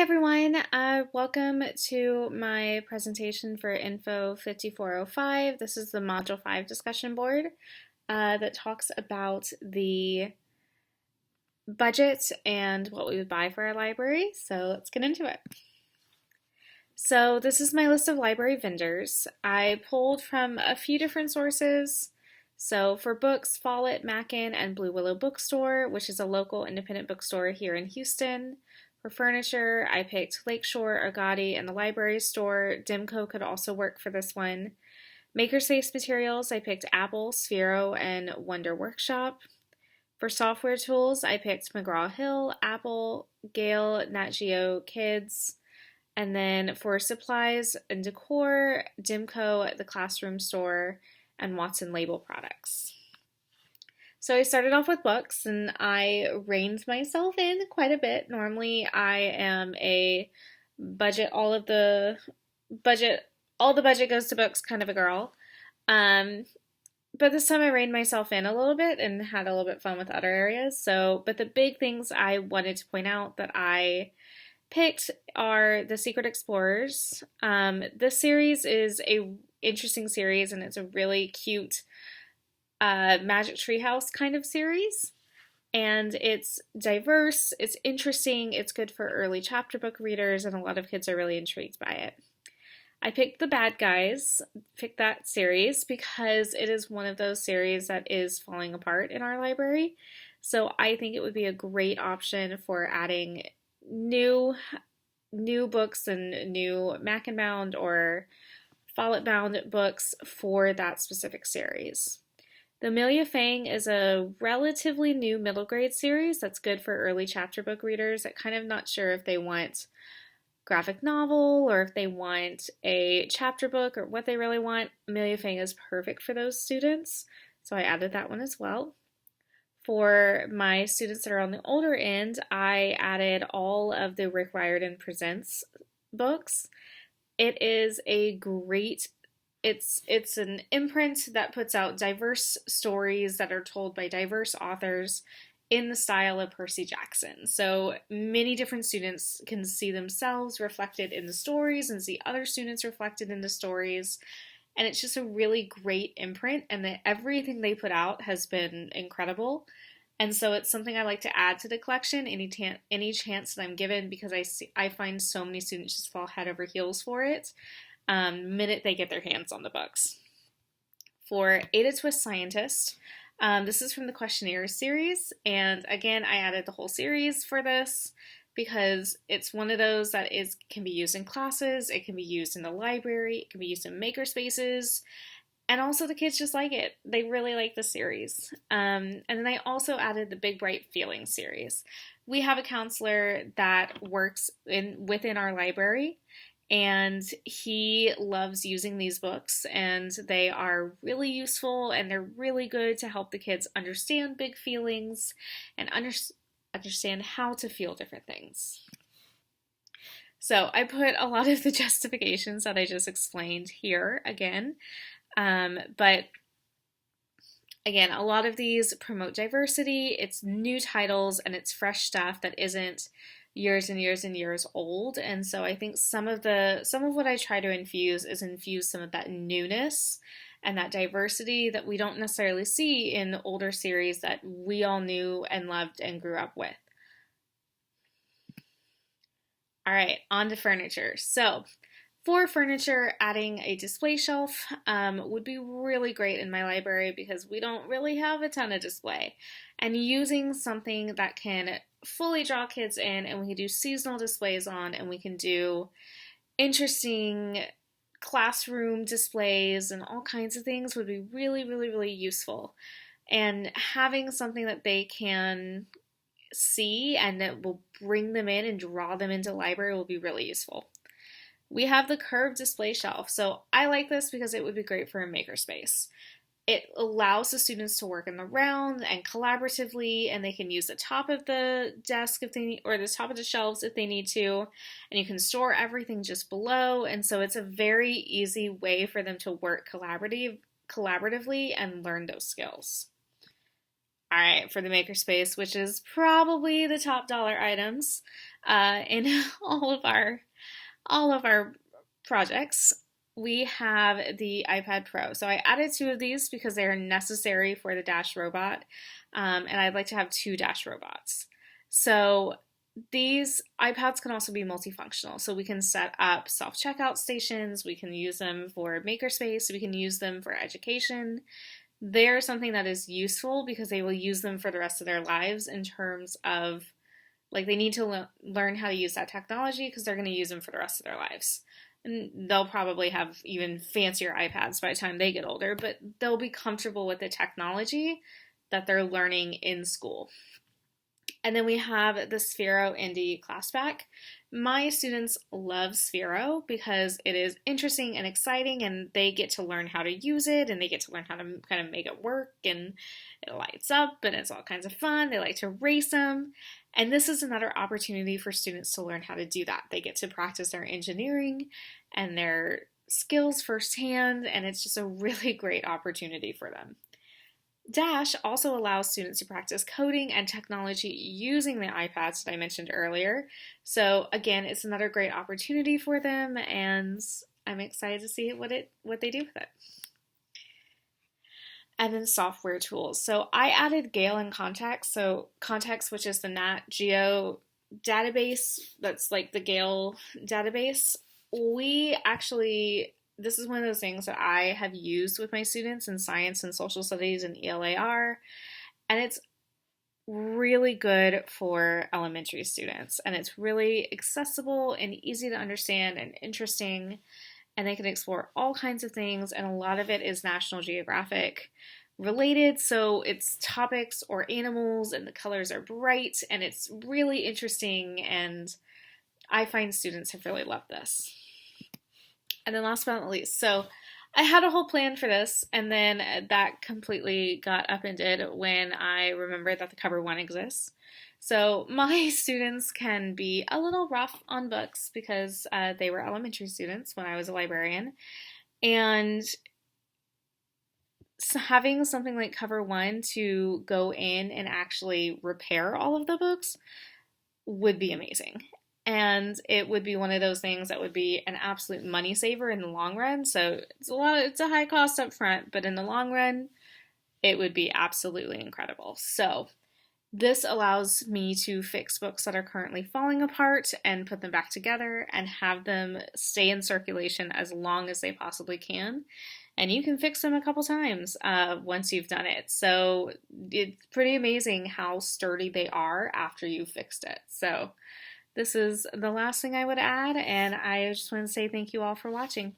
everyone, welcome to my presentation for Info 5405. This is the Module 5 discussion board that talks about the budget and what we would buy for our library. So let's get into it. So this is my list of library vendors. I pulled from a few different sources. So for books, Follett, Mackin, and Blue Willow Bookstore, which is a local independent bookstore here in Houston. For furniture, I picked Lakeshore, Agati, and the library store. Dimco could also work for this one. Makerspace materials, I picked Apple, Sphero, and Wonder Workshop. For software tools, I picked McGraw-Hill, Apple, Gale, Nat Geo Kids. And then for supplies and decor, Dimco, the classroom store, and Watson Label Products. So I started off with books and I reined myself in quite a bit. Normally I am a all the budget goes to books kind of a girl. But this time I reined myself in a little bit and had a little bit fun with other areas. But the big things I wanted to point out that I picked are the Secret Explorers. This series is a interesting series and it's a really cute Magic Treehouse kind of series, and it's diverse, it's interesting, it's good for early chapter book readers, and a lot of kids are really intrigued by it. I picked The Bad Guys, picked that series because it is one of those series that is falling apart in our library, so I think it would be a great option for adding new books and new Mackin bound or Follett bound books for that specific series. The Amelia Fang is a relatively new middle grade series that's good for early chapter book readers that kind of not sure if they want graphic novel or if they want a chapter book or what they really want. Amelia Fang is perfect for those students, so I added that one as well. For my students that are on the older end, I added all of the Rick Riordan Presents books. It is a great It's an imprint that puts out diverse stories that are told by diverse authors in the style of Percy Jackson. So many different students can see themselves reflected in the stories and see other students reflected in the stories. And it's just a really great imprint, and everything they put out has been incredible. And so it's something I like to add to the collection any chance that I'm given, because I find so many students just fall head over heels for it. Minute they get their hands on the books. For Ada Twist Scientist, this is from the Questionnaire series, and again I added the whole series for this because it's one of those that can be used in classes, it can be used in the library, it can be used in makerspaces, and also the kids just like it. They really like the series. And then I also added the Big Bright Feelings series. We have a counselor that works within our library, and he loves using these books, and they are really useful and they're really good to help the kids understand big feelings and understand how to feel different things. So I put a lot of the justifications that I just explained here again, but again, a lot of these promote diversity, it's new titles, and it's fresh stuff that isn't years and years and years old. And so I think some of what I try to infuse some of that newness and that diversity that we don't necessarily see in older series that we all knew and loved and grew up with. All right, on to furniture. So for furniture, adding a display shelf would be really great in my library because we don't really have a ton of display. And using something that can fully draw kids in, and we can do seasonal displays on, and we can do interesting classroom displays and all kinds of things would be really, really, really useful. And having something that they can see and that will bring them in and draw them into the library will be really useful. We have the curved display shelf, so I like this because it would be great for a makerspace. It allows the students to work in the round and collaboratively, and they can use the top of the desk if they need, or the top of the shelves if they need to, and you can store everything just below, and so it's a very easy way for them to work collaboratively and learn those skills. All right, for the makerspace, which is probably the top dollar items in all of our projects, we have the iPad Pro. So I added two of these because they are necessary for the Dash robot, and I'd like to have two Dash robots. So these iPads can also be multifunctional. So we can set up self-checkout stations, we can use them for makerspace, we can use them for education. They're something that is useful because they will use them for the rest of their lives in terms of like they need to learn how to use that technology because they're going to use them for the rest of their lives. And they'll probably have even fancier iPads by the time they get older, but they'll be comfortable with the technology that they're learning in school. And then we have the Sphero Indie class pack. My students love Sphero because it is interesting and exciting, and they get to learn how to use it, and they get to learn how to kind of make it work, and it lights up, and it's all kinds of fun. They like to race them. And this is another opportunity for students to learn how to do that. They get to practice their engineering and their skills firsthand, and it's just a really great opportunity for them. Dash also allows students to practice coding and technology using the iPads that I mentioned earlier. So again, it's another great opportunity for them, and I'm excited to see what they do with it. And then software tools. So I added Gale and Context. So Context, which is the Nat Geo database, that's like the Gale database. This is one of those things that I have used with my students in science and social studies and ELAR, and it's really good for elementary students, and it's really accessible and easy to understand and interesting, and they can explore all kinds of things, and a lot of it is National Geographic related, so it's topics or animals, and the colors are bright, and it's really interesting, and I find students have really loved this. And then last but not least, so I had a whole plan for this, and then that completely got upended when I remembered that the Cover One exists. So my students can be a little rough on books because they were elementary students when I was a librarian, and so having something like Cover One to go in and actually repair all of the books would be amazing. And it would be one of those things that would be an absolute money saver in the long run. So it's a high cost up front, but in the long run, it would be absolutely incredible. So this allows me to fix books that are currently falling apart and put them back together and have them stay in circulation as long as they possibly can. And you can fix them a couple times once you've done it. So it's pretty amazing how sturdy they are after you've fixed it. So this is the last thing I would add, and I just want to say thank you all for watching.